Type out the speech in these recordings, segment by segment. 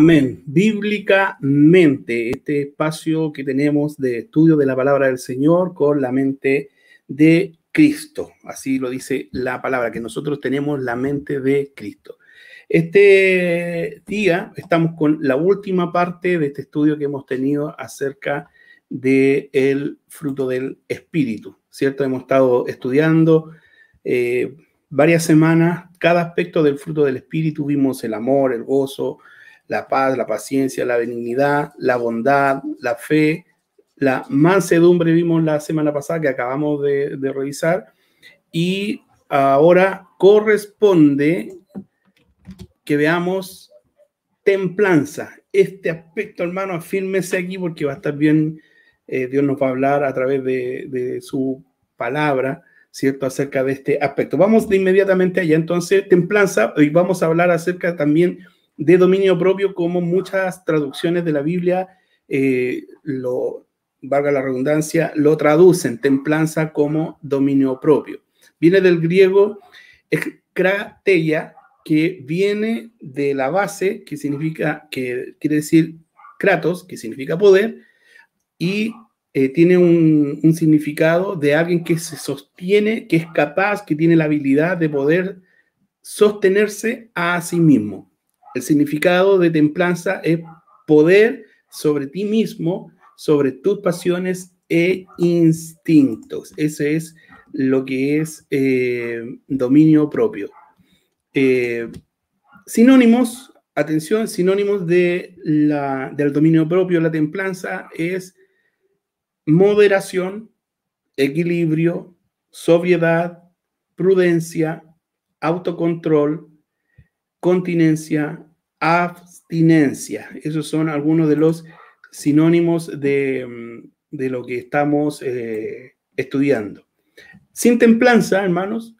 Amén. Bíblicamente, este espacio que tenemos de estudio de la palabra del Señor con la mente de Cristo. Así lo dice la palabra, que nosotros tenemos la mente de Cristo. Este día estamos con la última parte de este estudio que hemos tenido acerca del fruto del Espíritu, ¿cierto? Hemos estado estudiando varias semanas cada aspecto del fruto del Espíritu. Vimos el amor, el gozo, la paz, la paciencia, la benignidad, la bondad, la fe, la mansedumbre. Vimos la semana pasada que acabamos de revisar. Y ahora corresponde que veamos templanza. Este aspecto, hermano, afírmese aquí porque va a estar bien. Dios nos va a hablar a través de su palabra, ¿cierto? Acerca de este aspecto. Vamos de inmediatamente allá. Entonces, templanza, y vamos a hablar acerca también de dominio propio, como muchas traducciones de la Biblia, valga la redundancia, lo traducen, templanza, como dominio propio. Viene del griego krateia, que viene de la base, que quiere decir kratos, que significa poder, y tiene un significado de alguien que se sostiene, que es capaz, que tiene la habilidad de poder sostenerse a sí mismo. El significado de templanza es poder sobre ti mismo, sobre tus pasiones e instintos. Ese es lo que es dominio propio. Sinónimos, atención, sinónimos del dominio propio, la templanza es moderación, equilibrio, sobriedad, prudencia, autocontrol, continencia, abstinencia. Esos son algunos de los sinónimos de lo que estamos estudiando. Sin templanza, hermanos,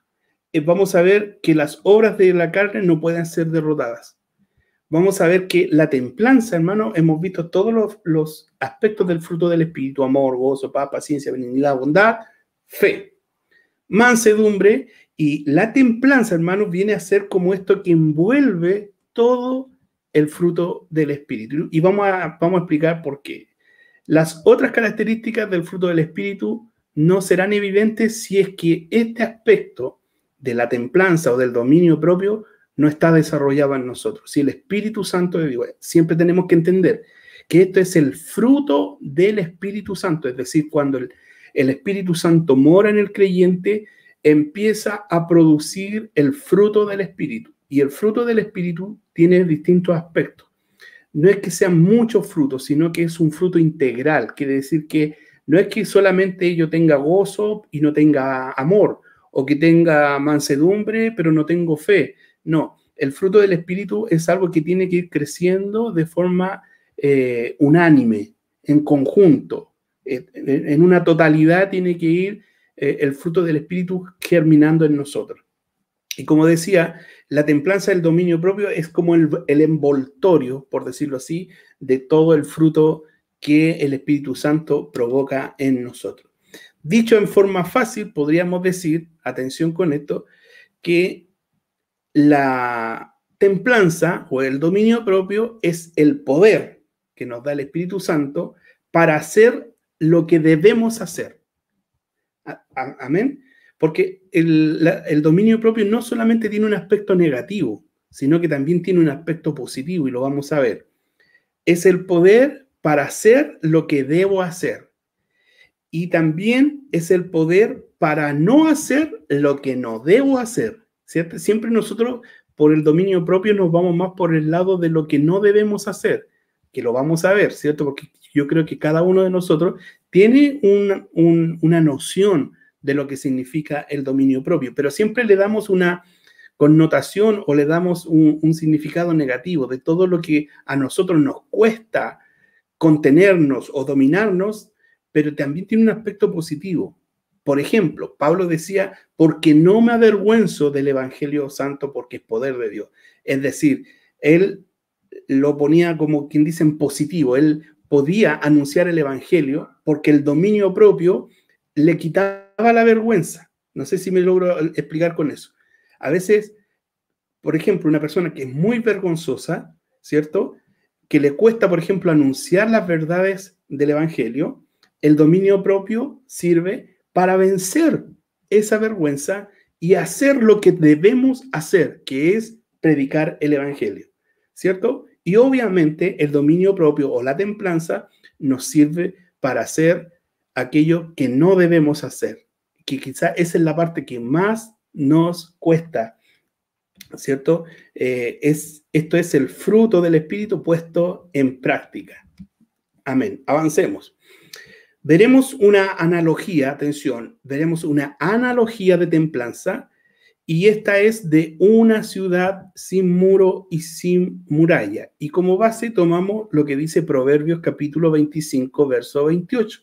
vamos a ver que las obras de la carne no pueden ser derrotadas. Vamos a ver que la templanza, hermano, hemos visto todos los aspectos del fruto del Espíritu: amor, gozo, paz, paciencia, benignidad, bondad, fe, mansedumbre. Y la templanza, hermanos, viene a ser como esto que envuelve todo el fruto del Espíritu. Y vamos a explicar por qué. Las otras características del fruto del Espíritu no serán evidentes si es que este aspecto de la templanza o del dominio propio no está desarrollado en nosotros. Si el Espíritu Santo de Dios, siempre tenemos que entender que esto es el fruto del Espíritu Santo, es decir, cuando el Espíritu Santo mora en el creyente, empieza a producir el fruto del Espíritu. Y el fruto del Espíritu tiene distintos aspectos. No es que sean muchos frutos, sino que es un fruto integral. Quiere decir que no es que solamente yo tenga gozo y no tenga amor, o que tenga mansedumbre pero no tengo fe. No, el fruto del Espíritu es algo que tiene que ir creciendo de forma unánime, en conjunto, en una totalidad tiene que ir el fruto del Espíritu germinando en nosotros. Y como decía, la templanza del dominio propio es como el envoltorio, por decirlo así, de todo el fruto que el Espíritu Santo provoca en nosotros. Dicho en forma fácil, podríamos decir, atención con esto, que la templanza o el dominio propio es el poder que nos da el Espíritu Santo para hacer lo que debemos hacer. Amén. Porque el dominio propio no solamente tiene un aspecto negativo, sino que también tiene un aspecto positivo, y lo vamos a ver. Es el poder para hacer lo que debo hacer. Y también es el poder para no hacer lo que no debo hacer, ¿cierto? Siempre nosotros, por el dominio propio, nos vamos más por el lado de lo que no debemos hacer, que lo vamos a ver, ¿cierto? Porque yo creo que cada uno de nosotros tiene una noción de lo que significa el dominio propio, pero siempre le damos una connotación o le damos un significado negativo de todo lo que a nosotros nos cuesta contenernos o dominarnos, pero también tiene un aspecto positivo. Por ejemplo, Pablo decía, porque no me avergüenzo del Evangelio Santo, porque es poder de Dios. Es decir, él lo ponía como quien dice en positivo. Él podía anunciar el Evangelio porque el dominio propio le quitaba la vergüenza. No sé si me logro explicar con eso. A veces, por ejemplo, una persona que es muy vergonzosa, ¿cierto? que le cuesta, por ejemplo, anunciar las verdades del Evangelio, el dominio propio sirve para vencer esa vergüenza y hacer lo que debemos hacer, que es predicar el Evangelio, ¿cierto? Y obviamente el dominio propio o la templanza nos sirve para hacer aquello que no debemos hacer, que quizá esa es la parte que más nos cuesta, ¿cierto? Esto es el fruto del Espíritu puesto en práctica. Amén. Avancemos. Veremos una analogía, atención, veremos una analogía de templanza, y esta es de una ciudad sin muro y sin muralla. Y como base tomamos lo que dice Proverbios capítulo 25, verso 28.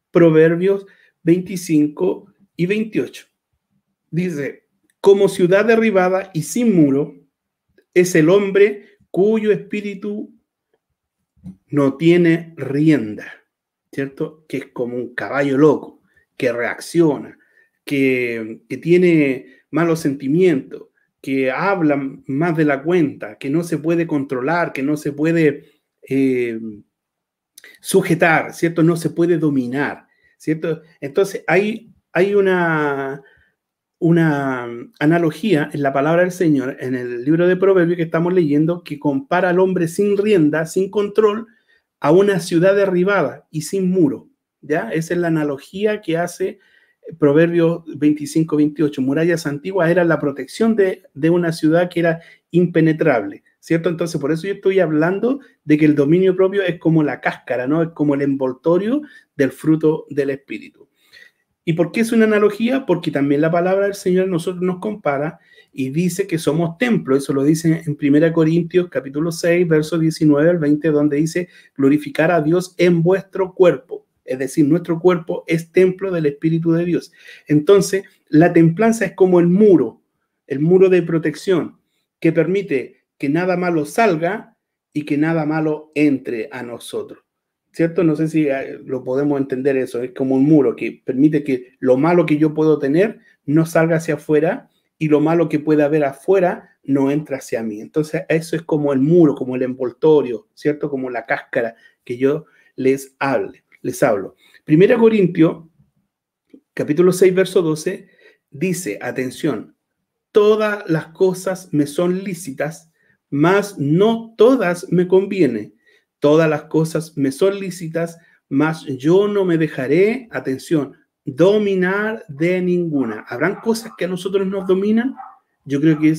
Proverbios 25 y 28. Dice, como ciudad derribada y sin muro es el hombre cuyo espíritu no tiene rienda, ¿cierto? Que es como un caballo loco, que reacciona, que tiene malos sentimientos, que habla más de la cuenta, que no se puede controlar, que no se puede sujetar, ¿cierto? No se puede dominar, ¿cierto? Entonces hay una analogía en la palabra del Señor, en el libro de Proverbios que estamos leyendo, que compara al hombre sin rienda, sin control, a una ciudad derribada y sin muro, ¿ya? Esa es la analogía que hace Proverbios 25, 28. Murallas antiguas era la protección de una ciudad que era impenetrable, ¿cierto? Entonces, por eso yo estoy hablando de que el dominio propio es como la cáscara, ¿no? Es como el envoltorio del fruto del Espíritu. ¿Y por qué es una analogía? Porque también la palabra del Señor a nosotros nos compara y dice que somos templo. Eso lo dice en 1 Corintios capítulo 6, versos 19 al 20, donde dice glorificar a Dios en vuestro cuerpo. Es decir, nuestro cuerpo es templo del Espíritu de Dios. Entonces, la templanza es como el muro de protección que permite que nada malo salga y que nada malo entre a nosotros. ¿Cierto? No sé si lo podemos entender eso. Es como un muro que permite que lo malo que yo puedo tener no salga hacia afuera y lo malo que pueda haber afuera no entra hacia mí. Entonces, eso es como el muro, como el envoltorio, ¿cierto? Como la cáscara que yo les hablo. 1 Corintios, capítulo 6, verso 12, dice, atención, todas las cosas me son lícitas, mas no todas me convienen. Todas las cosas me son lícitas, mas yo no me dejaré, atención, dominar de ninguna. ¿Habrán cosas que a nosotros nos dominan? Yo creo que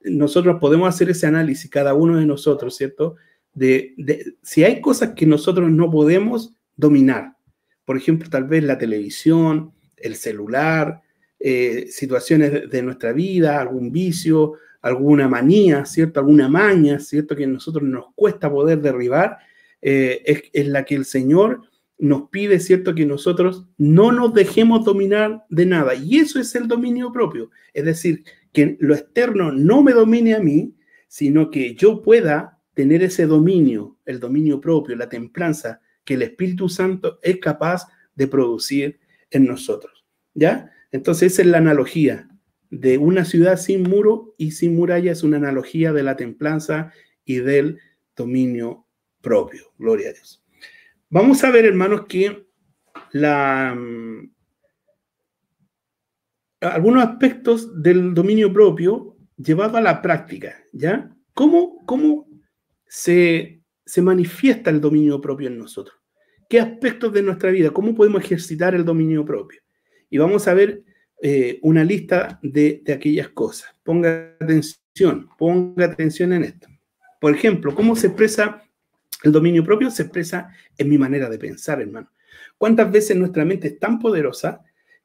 nosotros podemos hacer ese análisis, cada uno de nosotros, ¿cierto? De si hay cosas que nosotros no podemos dominar. Por ejemplo, tal vez la televisión, el celular, situaciones de nuestra vida, algún vicio, alguna manía, ¿cierto? Alguna maña, ¿cierto? Que a nosotros nos cuesta poder derribar, es la que el Señor nos pide, ¿cierto? Que nosotros no nos dejemos dominar de nada. Y eso es el dominio propio. Es decir, que lo externo no me domine a mí, sino que yo pueda tener ese dominio, el dominio propio, la templanza, que el Espíritu Santo es capaz de producir en nosotros, ¿ya? Entonces esa es la analogía de una ciudad sin muro y sin muralla, es una analogía de la templanza y del dominio propio. Gloria a Dios. Vamos a ver, hermanos, que algunos aspectos del dominio propio llevado a la práctica, ¿ya? ¿Cómo se manifiesta el dominio propio en nosotros? ¿Qué aspectos de nuestra vida? ¿Cómo podemos ejercitar el dominio propio? Y vamos a ver una lista de aquellas cosas. Ponga atención en esto. Por ejemplo, ¿cómo se expresa el dominio propio? Se expresa en mi manera de pensar, hermano. ¿Cuántas veces nuestra mente es tan poderosa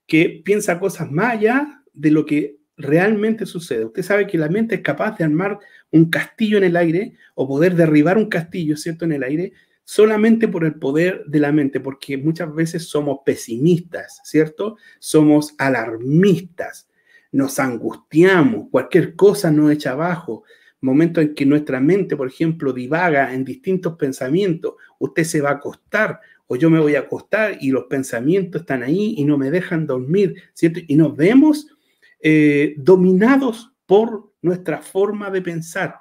que piensa cosas más allá de lo que realmente sucede? Usted sabe que la mente es capaz de armar un castillo en el aire o poder derribar un castillo, ¿cierto?, en el aire, solamente por el poder de la mente, porque muchas veces somos pesimistas, ¿cierto? Somos alarmistas, nos angustiamos, cualquier cosa nos echa abajo. Momentos en que nuestra mente, por ejemplo, divaga en distintos pensamientos. Usted se va a acostar o yo me voy a acostar y los pensamientos están ahí y no me dejan dormir, ¿cierto? Y nos vemos dominados por nuestra forma de pensar,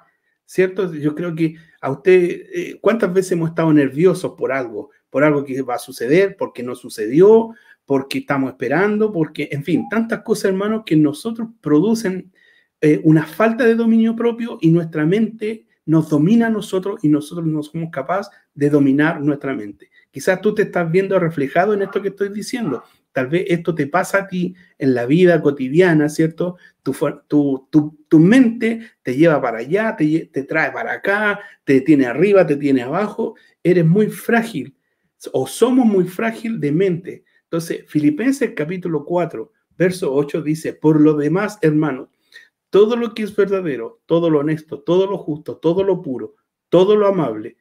¿cierto? Yo creo que a usted, ¿cuántas veces hemos estado nerviosos por algo que va a suceder, porque no sucedió, porque estamos esperando, porque, en fin, tantas cosas, hermanos, que nosotros producen una falta de dominio propio y nuestra mente nos domina a nosotros y nosotros no somos capaces de dominar nuestra mente. Quizás tú te estás viendo reflejado en esto que estoy diciendo. Tal vez esto te pasa a ti en la vida cotidiana, ¿cierto? Tu mente te lleva para allá, te trae para acá, te tiene arriba, te tiene abajo. Eres muy frágil o somos muy frágil de mente. Entonces, Filipenses capítulo 4, verso 8 dice, por lo demás, hermanos, todo lo que es verdadero, todo lo honesto, todo lo justo, todo lo puro, todo lo amable,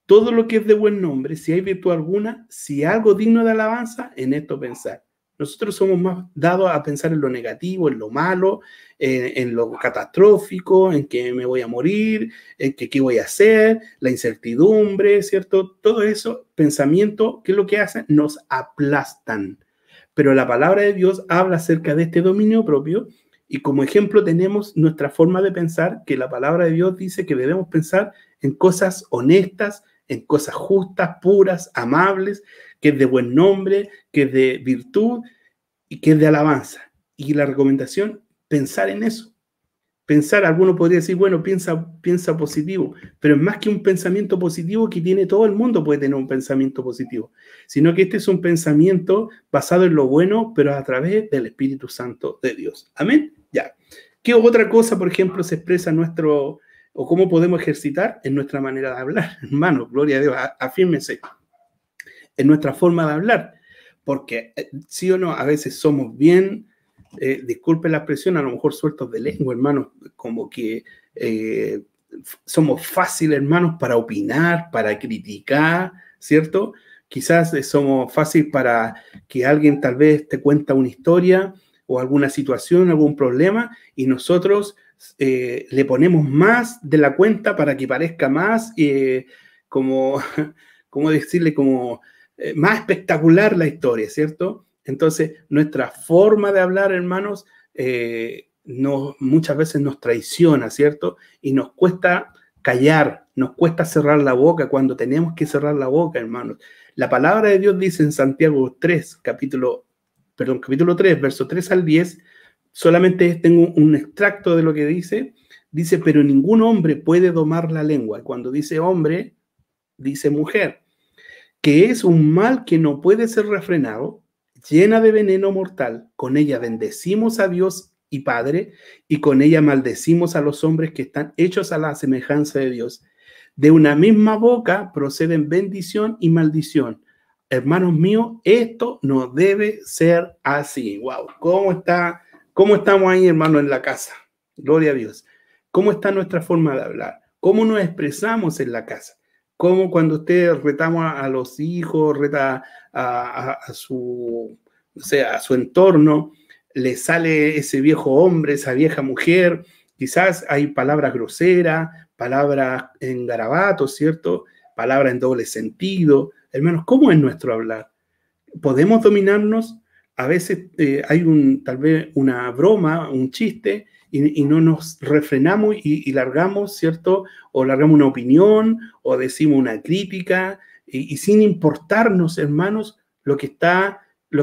todo lo que es de buen nombre, si hay virtud alguna, si algo digno de alabanza, en esto pensar. Nosotros somos más dados a pensar en lo negativo, en lo malo, en lo catastrófico, en que me voy a morir, en que qué voy a hacer, la incertidumbre, ¿cierto? Todo eso, pensamiento, ¿qué es lo que hacen? Nos aplastan. Pero la palabra de Dios habla acerca de este dominio propio y como ejemplo tenemos nuestra forma de pensar, que la palabra de Dios dice que debemos pensar en cosas honestas, en cosas justas, puras, amables, que es de buen nombre, que es de virtud y que es de alabanza. Y la recomendación, pensar en eso. Pensar, alguno podría decir, bueno, piensa positivo, pero es más que un pensamiento positivo que tiene todo el mundo puede tener un pensamiento positivo, sino que este es un pensamiento basado en lo bueno, pero a través del Espíritu Santo de Dios. Amén. Ya. ¿Qué otra cosa, por ejemplo, se expresa en nuestro, o cómo podemos ejercitar en nuestra manera de hablar? Hermano, gloria a Dios, afírmense en nuestra forma de hablar, porque sí o no, a veces somos bien, disculpen la expresión, a lo mejor sueltos de lengua, hermanos, como que somos fáciles, hermanos, para opinar, para criticar, ¿cierto? Quizás somos fáciles para que alguien tal vez te cuenta una historia o alguna situación, algún problema, y nosotros le ponemos más de la cuenta para que parezca más, como, ¿cómo decirle? Como más espectacular la historia, ¿cierto? Entonces, nuestra forma de hablar, hermanos, muchas veces nos traiciona, ¿cierto? Y nos cuesta callar, nos cuesta cerrar la boca cuando tenemos que cerrar la boca, hermanos. La palabra de Dios dice en Santiago 3, capítulo 3, verso 3 al 10, solamente tengo un extracto de lo que dice, pero ningún hombre puede domar la lengua. Cuando dice hombre, dice mujer, que es un mal que no puede ser refrenado, llena de veneno mortal. Con ella bendecimos a Dios y Padre, y con ella maldecimos a los hombres que están hechos a la semejanza de Dios. De una misma boca proceden bendición y maldición. Hermanos míos, esto no debe ser así. Wow, ¿cómo estamos ahí, hermanos, en la casa? Gloria a Dios. ¿Cómo está nuestra forma de hablar? ¿Cómo nos expresamos en la casa? Como cuando usted retamos a los hijos, reta a su, o sea, a su entorno, le sale ese viejo hombre, esa vieja mujer, quizás hay palabras groseras, palabras en garabatos, ¿cierto? Palabras en doble sentido. Hermanos, ¿cómo es nuestro hablar? ¿Podemos dominarnos? A veces hay tal vez una broma, un chiste, y no nos refrenamos y largamos, ¿cierto? O largamos una opinión o decimos una crítica y sin importarnos, hermanos, lo que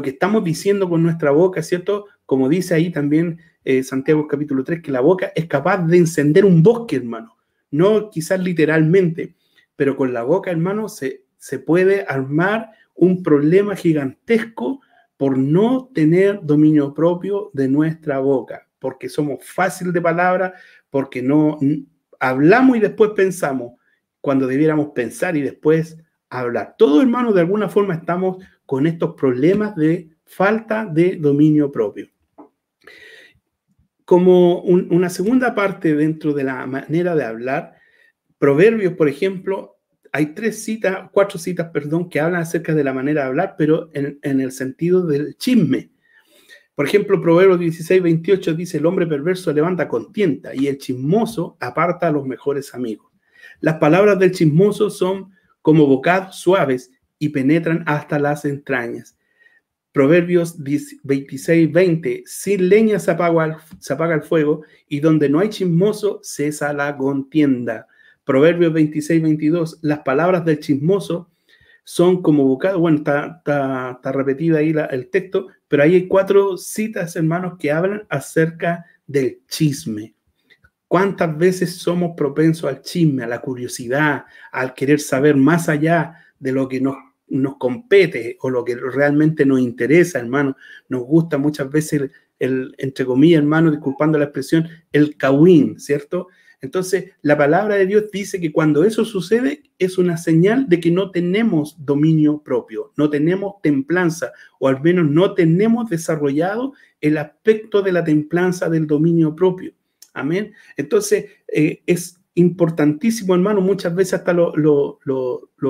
estamos diciendo con nuestra boca, ¿cierto? Como dice ahí también Santiago capítulo 3, que la boca es capaz de encender un bosque, hermano. No quizás literalmente, pero con la boca, hermano, se puede armar un problema gigantesco por no tener dominio propio de nuestra boca, porque somos fácil de palabra, porque no hablamos y después pensamos, cuando debiéramos pensar y después hablar. Todos, hermanos, de alguna forma estamos con estos problemas de falta de dominio propio. Como una segunda parte dentro de la manera de hablar, Proverbios, por ejemplo, hay 4 citas, que hablan acerca de la manera de hablar, pero en el sentido del chisme. Por ejemplo, Proverbios 16, 28 dice, el hombre perverso levanta contienda y el chismoso aparta a los mejores amigos. Las palabras del chismoso son como bocados suaves y penetran hasta las entrañas. Proverbios 26:20, sin leña se apaga el fuego, y donde no hay chismoso cesa la contienda. Proverbios 26:22, las palabras del chismoso son como bocado. Bueno, está repetida ahí el texto, pero ahí hay 4 citas, hermanos, que hablan acerca del chisme. ¿Cuántas veces somos propensos al chisme, a la curiosidad, al querer saber más allá de lo que nos compete o lo que realmente nos interesa, hermano? Nos gusta muchas veces entre comillas, hermano, disculpando la expresión, el cagüín, ¿cierto? Entonces, la palabra de Dios dice que cuando eso sucede es una señal de que no tenemos dominio propio, no tenemos templanza, o al menos no tenemos desarrollado el aspecto de la templanza del dominio propio. Amén. Entonces, es importantísimo, hermano, muchas veces hasta lo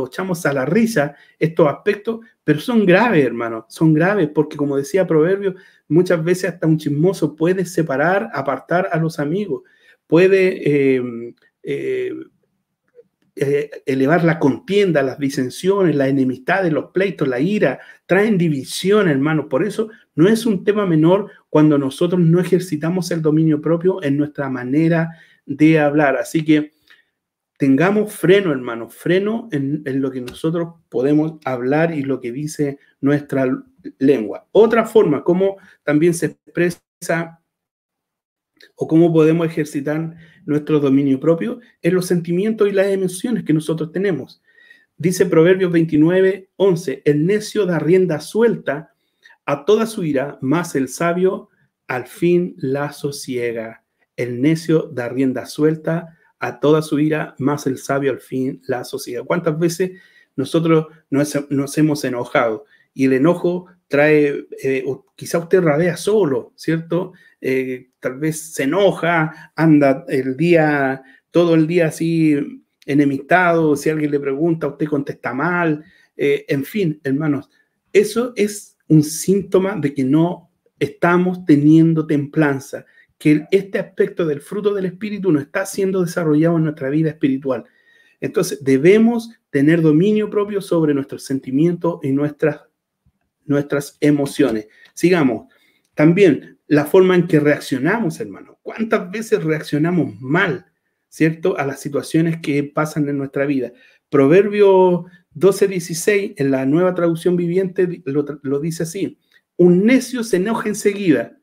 echamos a la risa estos aspectos, pero son graves, hermano, son graves, porque como decía Proverbios, muchas veces hasta un chismoso puede separar, apartar a los amigos, puede elevar la contienda, las disensiones, las enemistades, los pleitos, la ira, traen división, hermano. Por eso no es un tema menor cuando nosotros no ejercitamos el dominio propio en nuestra manera de hablar. Así que tengamos freno, hermano, freno en lo que nosotros podemos hablar y lo que dice nuestra lengua. Otra forma, como también se expresa o cómo podemos ejercitar nuestro dominio propio, en los sentimientos y las emociones que nosotros tenemos. Dice Proverbios 29:11, el necio da rienda suelta a toda su ira, mas el sabio al fin la sosiega. El necio da rienda suelta a toda su ira, mas el sabio al fin la sosiega. ¿Cuántas veces nosotros nos hemos enojado? Y el enojo trae, quizá usted rabea solo, ¿cierto? Tal vez se enoja, anda todo el día así enemistado, si alguien le pregunta, usted contesta mal, en fin, hermanos, eso es un síntoma de que no estamos teniendo templanza, que este aspecto del fruto del Espíritu no está siendo desarrollado en nuestra vida espiritual. Entonces, debemos tener dominio propio sobre nuestros sentimientos y nuestras emociones. Sigamos. También la forma en que reaccionamos, hermano. ¿Cuántas veces reaccionamos mal, cierto, a las situaciones que pasan en nuestra vida? Proverbio 12:16, en la Nueva Traducción Viviente, lo dice así. Un necio se enoja enseguida,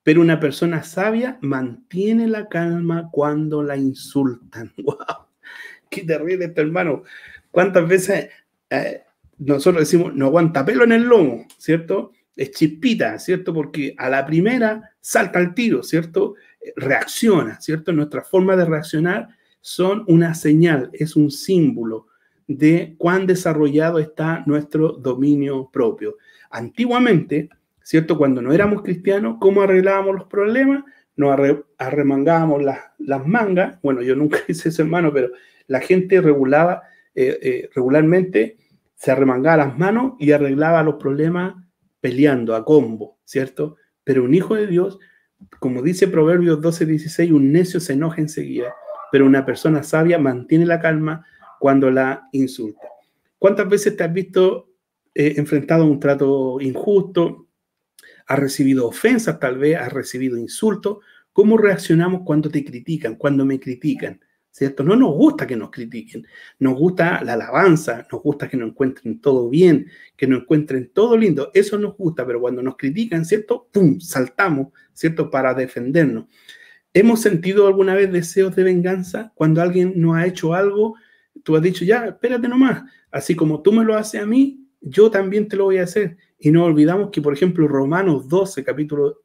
pero una persona sabia mantiene la calma cuando la insultan. ¡Wow! ¡Qué terrible esto, hermano! ¿Cuántas veces nosotros decimos, no aguanta pelo en el lomo, ¿cierto? Es chispita, ¿cierto? Porque a la primera salta al tiro, ¿cierto? Reacciona, ¿cierto? Nuestra forma de reaccionar son una señal, es un símbolo de cuán desarrollado está nuestro dominio propio. Antiguamente, ¿cierto? Cuando no éramos cristianos, ¿cómo arreglábamos los problemas? Nos arremangábamos las mangas. Bueno, yo nunca hice eso, hermano, pero la gente regularmente se arremangaba las manos y arreglaba los problemas peleando a combo, ¿cierto? Pero un hijo de Dios, como dice Proverbios 12:16, un necio se enoja enseguida, pero una persona sabia mantiene la calma cuando la insulta. ¿Cuántas veces te has visto enfrentado a un trato injusto? ¿Has recibido ofensas tal vez? ¿Has recibido insultos? ¿Cómo reaccionamos cuando te critican, cuando me critican? ¿Cierto? No nos gusta que nos critiquen, nos gusta la alabanza, nos gusta que nos encuentren todo bien, que nos encuentren todo lindo, eso nos gusta, pero cuando nos critican, ¿cierto? ¡Pum! Saltamos, ¿cierto? Para defendernos. ¿Hemos sentido alguna vez deseos de venganza? Cuando alguien nos ha hecho algo, tú has dicho, ya, espérate nomás, así como tú me lo haces a mí, yo también te lo voy a hacer. Y no olvidamos que, por ejemplo, Romanos 12, capítulo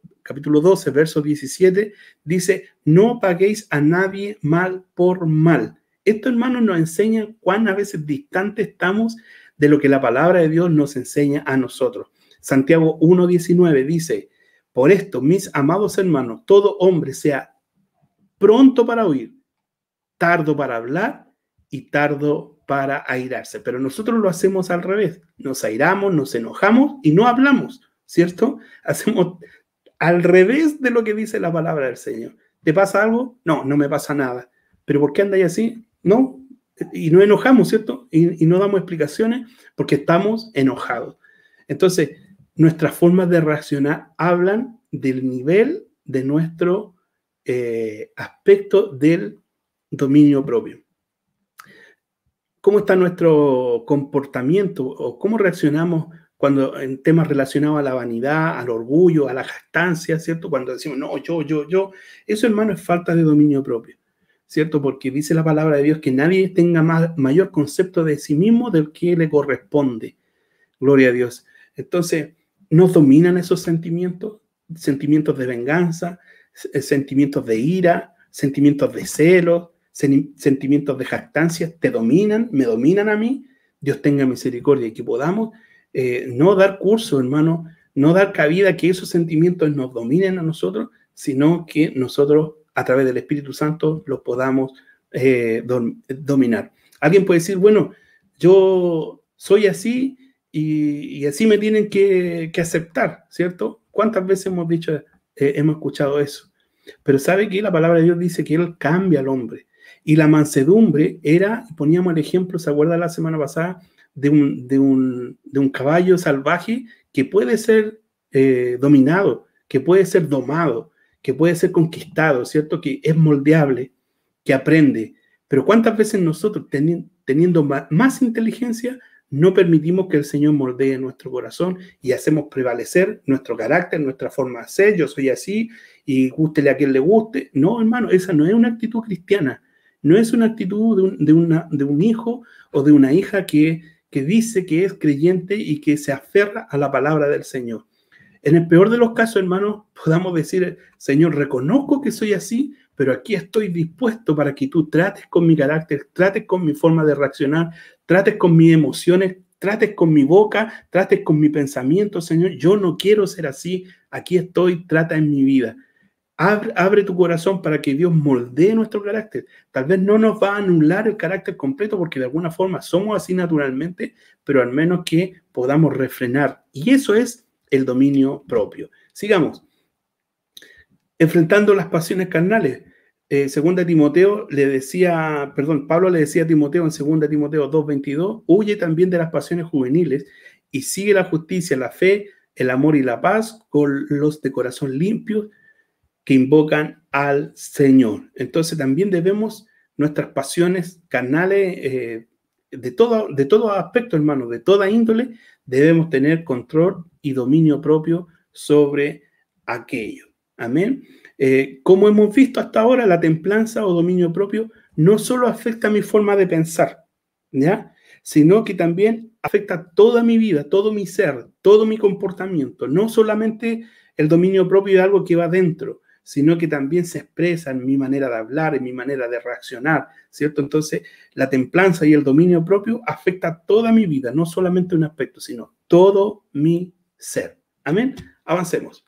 12, verso 17, dice, no paguéis a nadie mal por mal. Esto, hermanos, nos enseña cuán a veces distantes estamos de lo que la palabra de Dios nos enseña a nosotros. Santiago 1:19 dice, por esto, mis amados hermanos, todo hombre sea pronto para oír, tardo para hablar y tardo para airarse. Pero nosotros lo hacemos al revés. Nos airamos, nos enojamos y no hablamos, ¿cierto? Hacemos al revés de lo que dice la palabra del Señor. ¿Te pasa algo? No, no me pasa nada. ¿Pero por qué andáis así? No. Y nos enojamos, ¿cierto? Y no damos explicaciones porque estamos enojados. Entonces, nuestras formas de reaccionar hablan del nivel de nuestro aspecto del dominio propio. ¿Cómo está nuestro comportamiento o cómo reaccionamos cuando en temas relacionados a la vanidad, al orgullo, a la jactancia, ¿cierto? Cuando decimos, no, yo, eso, hermano, es falta de dominio propio, ¿cierto? Porque dice la palabra de Dios que nadie tenga mayor concepto de sí mismo del que le corresponde. Gloria a Dios. Entonces, ¿nos dominan esos sentimientos? Sentimientos de venganza, sentimientos de ira, sentimientos de celos, sentimientos de jactancia, ¿te dominan? ¿Me dominan a mí? Dios tenga misericordia y que podamos no dar curso, hermano, no dar cabida a que esos sentimientos nos dominen a nosotros, sino que nosotros, a través del Espíritu Santo, los podamos dominar. Alguien puede decir, bueno, yo soy así y así me tienen que aceptar, ¿cierto? ¿Cuántas veces hemos dicho, hemos escuchado eso? Pero ¿sabe qué? La palabra de Dios dice que Él cambia al hombre. Y la mansedumbre era, poníamos el ejemplo, ¿se acuerda la semana pasada? De un caballo salvaje que puede ser dominado, que puede ser domado, que puede ser conquistado, ¿cierto? Que es moldeable, que aprende. Pero ¿cuántas veces nosotros, teniendo más inteligencia, no permitimos que el Señor moldee nuestro corazón y hacemos prevalecer nuestro carácter, nuestra forma de ser? Yo soy así y gústele a quien le guste. No, hermano, esa no es una actitud cristiana. No es una actitud de un hijo o de una hija que dice que es creyente y que se aferra a la palabra del Señor. En el peor de los casos, hermanos, podamos decir, Señor, reconozco que soy así, pero aquí estoy dispuesto para que tú trates con mi carácter, trates con mi forma de reaccionar, trates con mis emociones, trates con mi boca, trates con mi pensamiento, Señor. Yo no quiero ser así, aquí estoy, trata en mi vida. Abre tu corazón para que Dios moldee nuestro carácter. Tal vez no nos va a anular el carácter completo porque de alguna forma somos así naturalmente, pero al menos que podamos refrenar. Y eso es el dominio propio. Sigamos. Enfrentando las pasiones carnales. Pablo le decía a Timoteo en 2 Timoteo 2:22, huye también de las pasiones juveniles y sigue la justicia, la fe, el amor y la paz con los de corazón limpio que invocan al Señor. Entonces también debemos nuestras pasiones carnales, de todo aspecto, hermano, de toda índole, debemos tener control y dominio propio sobre aquello. Amén. Como hemos visto hasta ahora, la templanza o dominio propio no solo afecta mi forma de pensar, ¿ya? Sino que también afecta toda mi vida, todo mi ser, todo mi comportamiento. No solamente el dominio propio es algo que va dentro, sino que también se expresa en mi manera de hablar, en mi manera de reaccionar, ¿cierto? Entonces, la templanza y el dominio propio afecta toda mi vida, no solamente un aspecto, sino todo mi ser. Amén. Avancemos.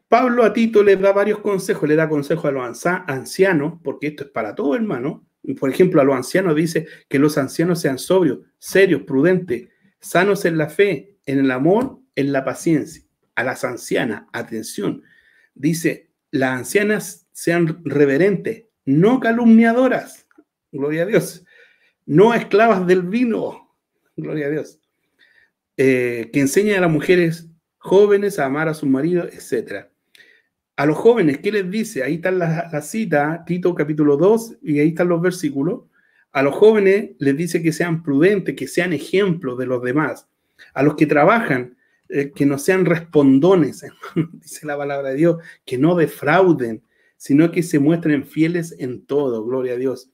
Pablo a Tito le da varios consejos, le da consejos a los ancianos, porque esto es para todo, hermano. Por ejemplo, a los ancianos dice que los ancianos sean sobrios, serios, prudentes, sanos en la fe, en el amor, en la paciencia. A las ancianas, atención, dice, las ancianas sean reverentes, no calumniadoras, gloria a Dios, no esclavas del vino, gloria a Dios, que enseñen a las mujeres jóvenes a amar a sus maridos, etc. A los jóvenes, ¿qué les dice? Ahí está la cita, Tito capítulo 2, y ahí están los versículos. A los jóvenes les dice que sean prudentes, que sean ejemplos de los demás. A los que trabajan, que no sean respondones, dice la palabra de Dios, que no defrauden, sino que se muestren fieles en todo, gloria a Dios.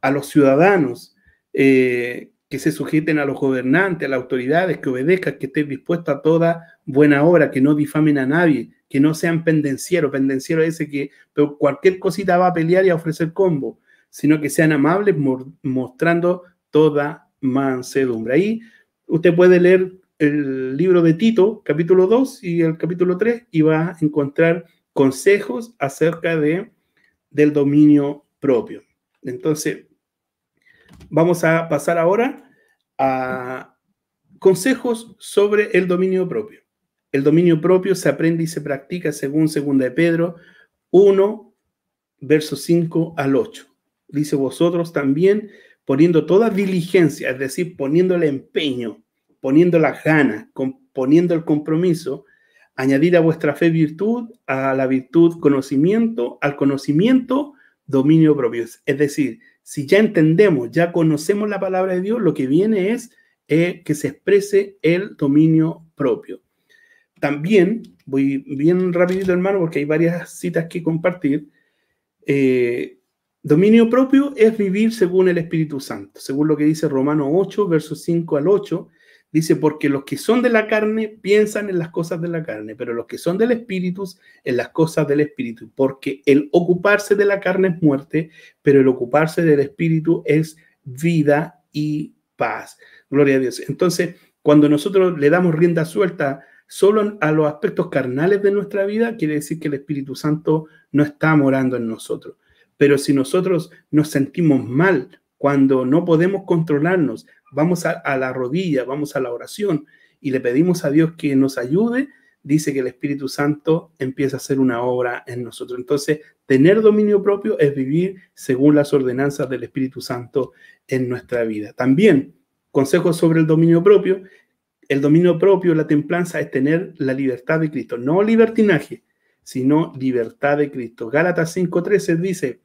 A los ciudadanos, que se sujeten a los gobernantes, a las autoridades, que obedezcan, que estén dispuestos a toda buena obra, que no difamen a nadie, que no sean pendencieros ese que cualquier cosita va a pelear y a ofrecer combo, sino que sean amables mostrando toda mansedumbre. Ahí usted puede leer el libro de Tito, capítulo 2 y el capítulo 3, y va a encontrar consejos acerca del dominio propio. Entonces, vamos a pasar ahora a consejos sobre el dominio propio. El dominio propio se aprende y se practica según 2 de Pedro 1, versos 5 al 8. Dice, vosotros también poniendo toda diligencia, es decir, poniendo el empeño, poniendo las ganas, poniendo el compromiso, añadir a vuestra fe virtud, a la virtud conocimiento, al conocimiento dominio propio. Es decir, si ya entendemos, ya conocemos la palabra de Dios, lo que viene es que se exprese el dominio propio. También, voy bien rapidito, hermano, porque hay varias citas que compartir. Dominio propio es vivir según el Espíritu Santo, según lo que dice Romanos 8, versos 5 al 8, dice, porque los que son de la carne piensan en las cosas de la carne, pero los que son del Espíritu en las cosas del Espíritu, porque el ocuparse de la carne es muerte, pero el ocuparse del Espíritu es vida y paz. Gloria a Dios. Entonces, cuando nosotros le damos rienda suelta solo a los aspectos carnales de nuestra vida, quiere decir que el Espíritu Santo no está morando en nosotros. Pero si nosotros nos sentimos mal cuando no podemos controlarnos, vamos a la rodilla, vamos a la oración y le pedimos a Dios que nos ayude, dice que el Espíritu Santo empieza a hacer una obra en nosotros. Entonces, tener dominio propio es vivir según las ordenanzas del Espíritu Santo en nuestra vida. También, consejos sobre el dominio propio. El dominio propio, la templanza, es tener la libertad de Cristo. No libertinaje, sino libertad de Cristo. Gálatas 5:13 dice,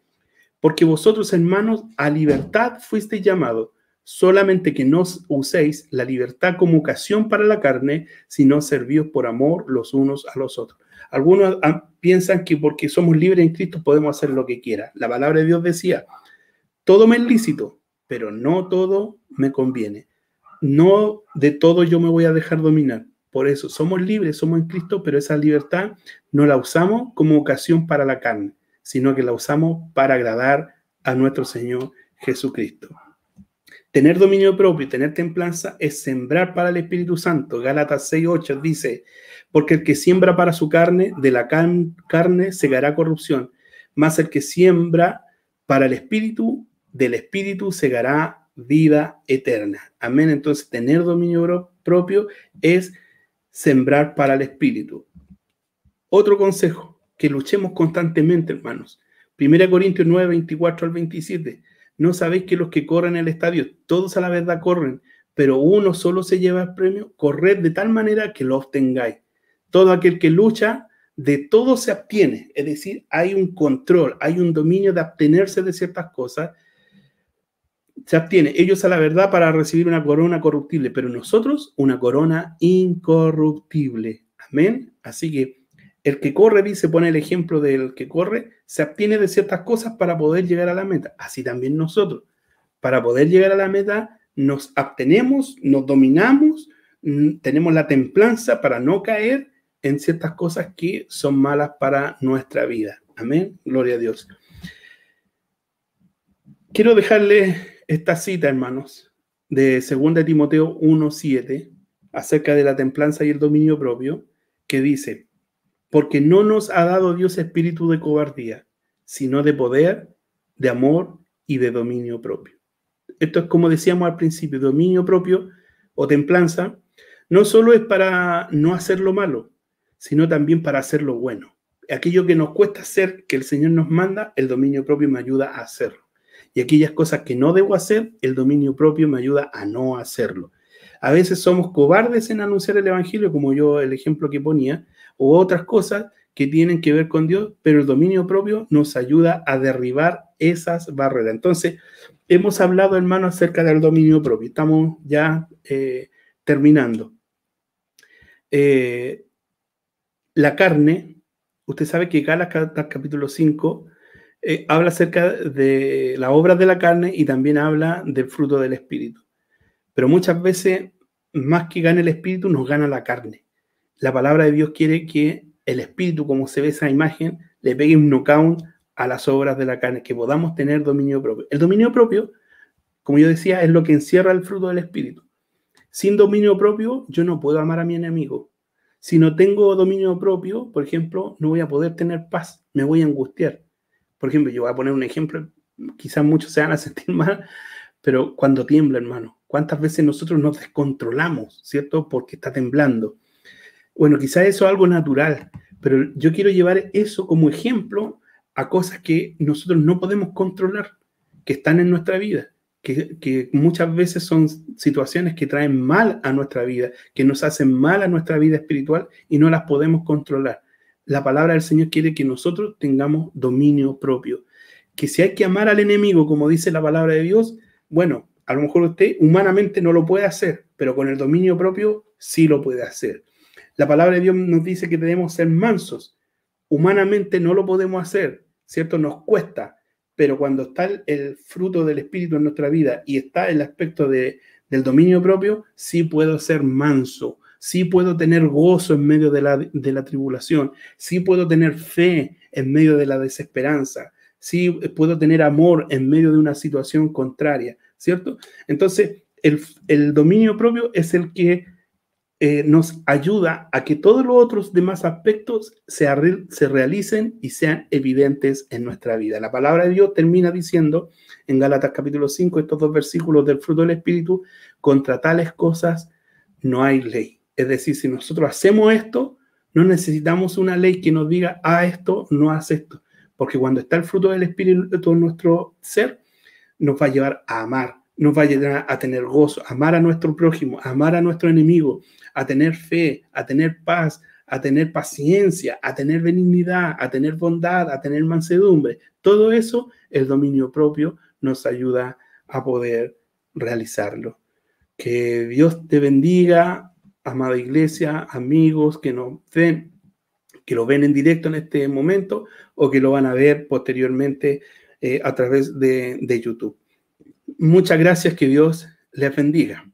porque vosotros, hermanos, a libertad fuisteis llamados, solamente que no uséis la libertad como ocasión para la carne, sino servíos por amor los unos a los otros. Algunos piensan que porque somos libres en Cristo podemos hacer lo que quiera. La palabra de Dios decía, todo me es lícito, pero no todo me conviene. No de todo yo me voy a dejar dominar. Por eso somos libres, somos en Cristo, pero esa libertad no la usamos como ocasión para la carne, sino que la usamos para agradar a nuestro Señor Jesucristo. Tener dominio propio y tener templanza es sembrar para el Espíritu Santo. Gálatas 6:8 dice, porque el que siembra para su carne, de la carne segará corrupción, mas el que siembra para el Espíritu, del Espíritu segará vida eterna. Amén. Entonces, tener dominio propio es sembrar para el Espíritu. Otro consejo, que luchemos constantemente, hermanos. 1 Corintios 9, 24 al 27. ¿No sabéis que los que corren el estadio, todos a la verdad corren, pero uno solo se lleva el premio? Corred de tal manera que lo obtengáis. Todo aquel que lucha, de todo se abstiene. Es decir, hay un control, hay un dominio de abstenerse de ciertas cosas. Se abstiene ellos a la verdad para recibir una corona corruptible, pero nosotros una corona incorruptible. Amén. Así que el que corre, dice, pone el ejemplo del que corre, se abstiene de ciertas cosas para poder llegar a la meta. Así también nosotros, para poder llegar a la meta, nos abstenemos, nos dominamos, tenemos la templanza para no caer en ciertas cosas que son malas para nuestra vida. Amén. Gloria a Dios. Quiero dejarles esta cita, hermanos, de 2 Timoteo 1:7, acerca de la templanza y el dominio propio, que dice, porque no nos ha dado Dios espíritu de cobardía, sino de poder, de amor y de dominio propio. Esto es como decíamos al principio, dominio propio o templanza, no solo es para no hacer lo malo, sino también para hacer lo bueno. Aquello que nos cuesta hacer, que el Señor nos manda, el dominio propio me ayuda a hacerlo. Y aquellas cosas que no debo hacer, el dominio propio me ayuda a no hacerlo. A veces somos cobardes en anunciar el evangelio, como yo el ejemplo que ponía, o otras cosas que tienen que ver con Dios, pero el dominio propio nos ayuda a derribar esas barreras. Entonces, hemos hablado, hermano, acerca del dominio propio. Estamos ya terminando. La carne, usted sabe que Gálatas capítulo 5 habla acerca de las obras de la carne y también habla del fruto del Espíritu. Pero muchas veces, más que gane el Espíritu, nos gana la carne. La palabra de Dios quiere que el Espíritu, como se ve esa imagen, le pegue un knockout a las obras de la carne, que podamos tener dominio propio. El dominio propio, como yo decía, es lo que encierra el fruto del Espíritu. Sin dominio propio, yo no puedo amar a mi enemigo. Si no tengo dominio propio, por ejemplo, no voy a poder tener paz, me voy a angustiar. Por ejemplo, yo voy a poner un ejemplo, quizás muchos se van a sentir mal, pero cuando tiembla, hermano, ¿cuántas veces nosotros nos descontrolamos, cierto? Porque está temblando. Bueno, quizás eso es algo natural, pero yo quiero llevar eso como ejemplo a cosas que nosotros no podemos controlar, que están en nuestra vida, que muchas veces son situaciones que traen mal a nuestra vida, que nos hacen mal a nuestra vida espiritual y no las podemos controlar. La palabra del Señor quiere que nosotros tengamos dominio propio. Que si hay que amar al enemigo, como dice la palabra de Dios, bueno, a lo mejor usted humanamente no lo puede hacer, pero con el dominio propio sí lo puede hacer. La palabra de Dios nos dice que debemos ser mansos. Humanamente no lo podemos hacer, ¿cierto? Nos cuesta. Pero cuando está el fruto del Espíritu en nuestra vida y está el aspecto del dominio propio, sí puedo ser manso, sí puedo tener gozo en medio de la tribulación, sí puedo tener fe en medio de la desesperanza, sí puedo tener amor en medio de una situación contraria, ¿cierto? Entonces, el dominio propio es el que nos ayuda a que todos los otros demás aspectos se realicen y sean evidentes en nuestra vida. La palabra de Dios termina diciendo en Gálatas capítulo 5, estos 2 versículos del fruto del Espíritu: contra tales cosas no hay ley. Es decir, si nosotros hacemos esto, no necesitamos una ley que nos diga, esto, no haz esto. Porque cuando está el fruto del Espíritu en nuestro ser, nos va a llevar a amar, nos va a llevar a tener gozo, a amar a nuestro prójimo, a amar a nuestro enemigo, a tener fe, a tener paz, a tener paciencia, a tener benignidad, a tener bondad, a tener mansedumbre. Todo eso, el dominio propio nos ayuda a poder realizarlo. Que Dios te bendiga, amada iglesia, amigos que nos ven, que lo ven en directo en este momento o que lo van a ver posteriormente a través de YouTube. Muchas gracias, que Dios les bendiga.